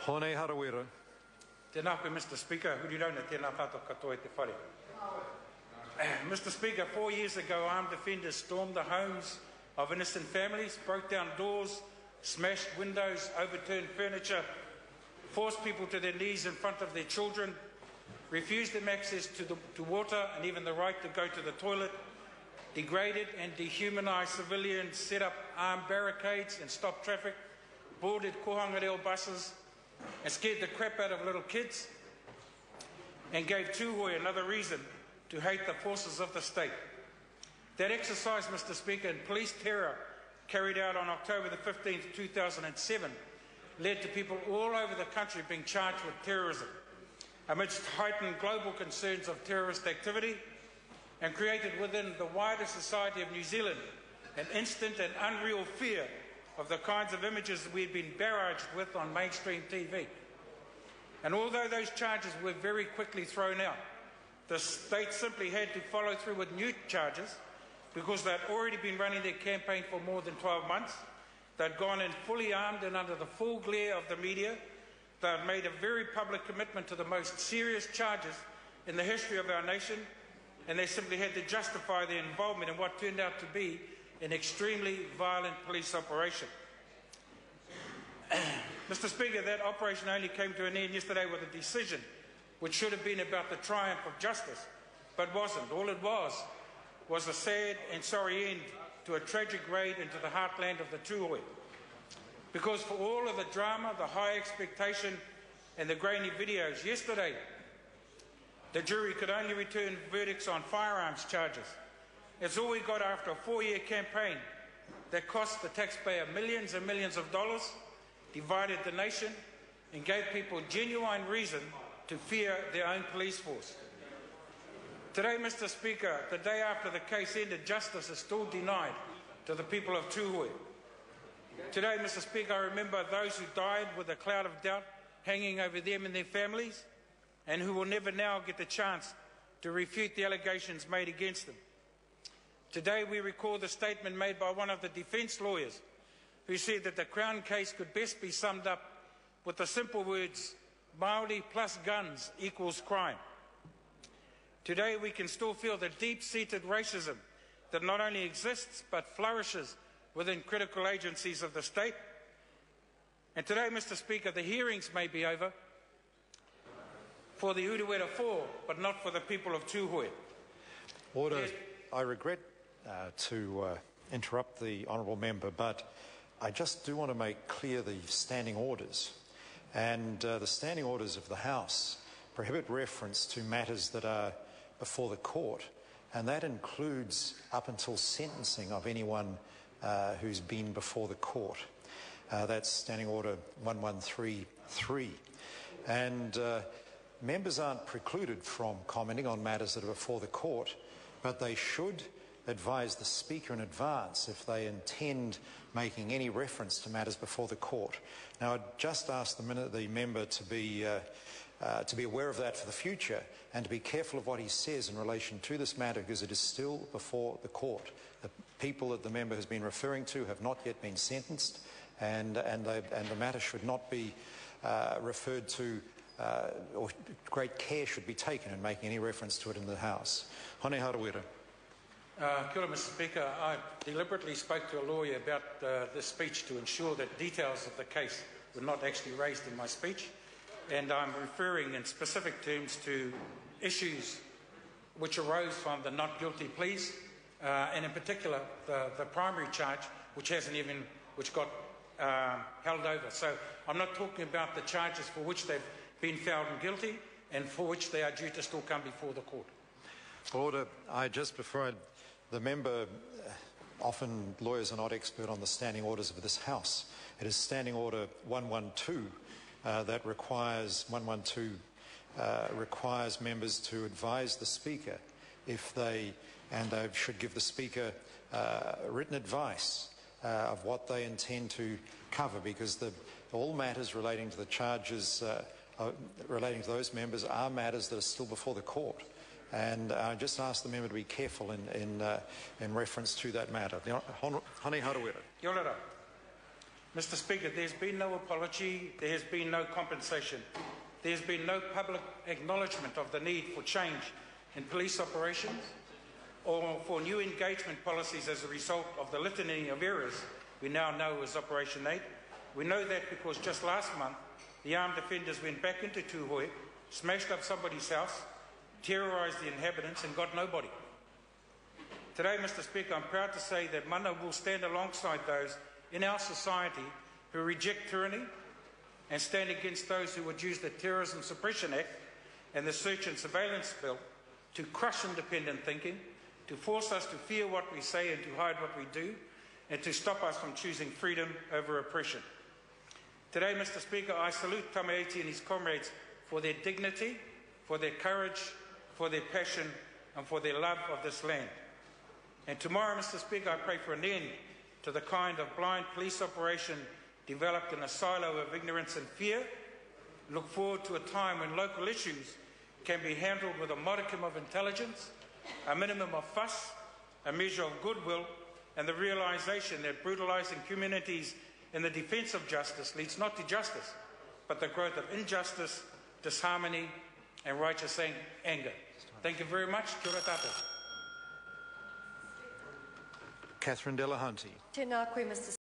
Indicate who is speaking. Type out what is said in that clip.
Speaker 1: Hone Harawira.
Speaker 2: Tēnā koe, Mr. Speaker. Hurirauna tēnā tātou katoa te whare. Mr. Speaker, 4 years ago, armed defenders stormed the homes of innocent families, broke down doors, smashed windows, overturned furniture, forced people to their knees in front of their children, refused them access to water and even the right to go to the toilet, degraded and dehumanised civilians, set up armed barricades and stopped traffic, boarded kohangareo buses and scared the crap out of little kids, and gave Tūhoe another reason to hate the forces of the state. That exercise, Mr. Speaker, in police terror carried out on October the 15th, 2007, led to people all over the country being charged with terrorism amidst heightened global concerns of terrorist activity, and created within the wider society of New Zealand an instant and unreal fear of the kinds of images that we had been barraged with on mainstream TV. And although those charges were very quickly thrown out, the state simply had to follow through with new charges because they'd already been running their campaign for more than 12 months. They'd gone in fully armed and under the full glare of the media. They'd made a very public commitment to the most serious charges in the history of our nation, and they simply had to justify their involvement in what turned out to be an extremely violent police operation. Mr. Speaker, that operation only came to an end yesterday with a decision which should have been about the triumph of justice, but wasn't. All it was a sad and sorry end to a tragic raid into the heartland of the Tūhoe. Because for all of the drama, the high expectation and the grainy videos, yesterday the jury could only return verdicts on firearms charges. It's all we got after a 4-year campaign that cost the taxpayer millions and millions of dollars, divided the nation, and gave people genuine reason to fear their own police force. Today, Mr. Speaker, the day after the case ended, justice is still denied to the people of Tūhoe. Today, Mr. Speaker, I remember those who died with a cloud of doubt hanging over them and their families, and who will never now get the chance to refute the allegations made against them. Today, we recall the statement made by one of the defence lawyers who said that the Crown case could best be summed up with the simple words, Māori plus guns equals crime. Today, we can still feel the deep-seated racism that not only exists but flourishes within critical agencies of the state. And today, Mr. Speaker, the hearings may be over for the Urewera 4, but not for the people of Tūhoe.
Speaker 1: Order. I regret to interrupt the honourable member, but I just do want to make clear the standing orders. And the standing orders of the House prohibit reference to matters that are before the court, and that includes up until sentencing of anyone who's been before the court. That's Standing Order 1133. And members aren't precluded from commenting on matters that are before the court, but they should advise the Speaker in advance if they intend making any reference to matters before the court. Now, I'd just ask the member to be aware of that for the future and to be careful of what he says in relation to this matter, because it is still before the court. The people that the member has been referring to have not yet been sentenced, and the matter should not be referred to, or great care should be taken in making any reference to it in the House. Hone Harawira.
Speaker 2: Kia ora, Mr. Speaker. I deliberately spoke to a lawyer about this speech to ensure that details of the case were not actually raised in my speech, and I'm referring in specific terms to issues which arose from the not guilty pleas, and in particular the primary charge, which got held over. So I'm not talking about the charges for which they've been found guilty and for which they are due to still come before the court.
Speaker 1: Order. The member, often lawyers are not expert on the standing orders of this House. It is Standing Order 112 that requires members to advise the Speaker if they should give the Speaker written advice of what they intend to cover, because all matters relating to the charges relating to those members are matters that are still before the court. And I just ask the member to be careful in reference to that matter. Hone Harawira.
Speaker 2: Kia ora. Mr. Speaker, there's been no apology, there has been no compensation, there's been no public acknowledgement of the need for change in police operations or for new engagement policies as a result of the litany of errors we now know as Operation 8. We know that because just last month, the armed offenders went back into Tūhoe, smashed up somebody's house, terrorised the inhabitants and got nobody. Today, Mr. Speaker, I'm proud to say that Mana will stand alongside those in our society who reject tyranny and stand against those who would use the Terrorism Suppression Act and the Search and Surveillance Bill to crush independent thinking, to force us to fear what we say and to hide what we do, and to stop us from choosing freedom over oppression. Today, Mr. Speaker, I salute Tamaiti and his comrades for their dignity, for their courage, for their passion, and for their love of this land. And tomorrow, Mr. Speaker, I pray for an end to the kind of blind police operation developed in a silo of ignorance and fear. Look forward to a time when local issues can be handled with a modicum of intelligence, a minimum of fuss, a measure of goodwill, and the realisation that brutalising communities in the defence of justice leads not to justice, but the growth of injustice, disharmony, and righteous anger. Thank you very much. Kia ora tātou.
Speaker 1: Catherine Delahunty.
Speaker 3: Tēnā koe, Mr.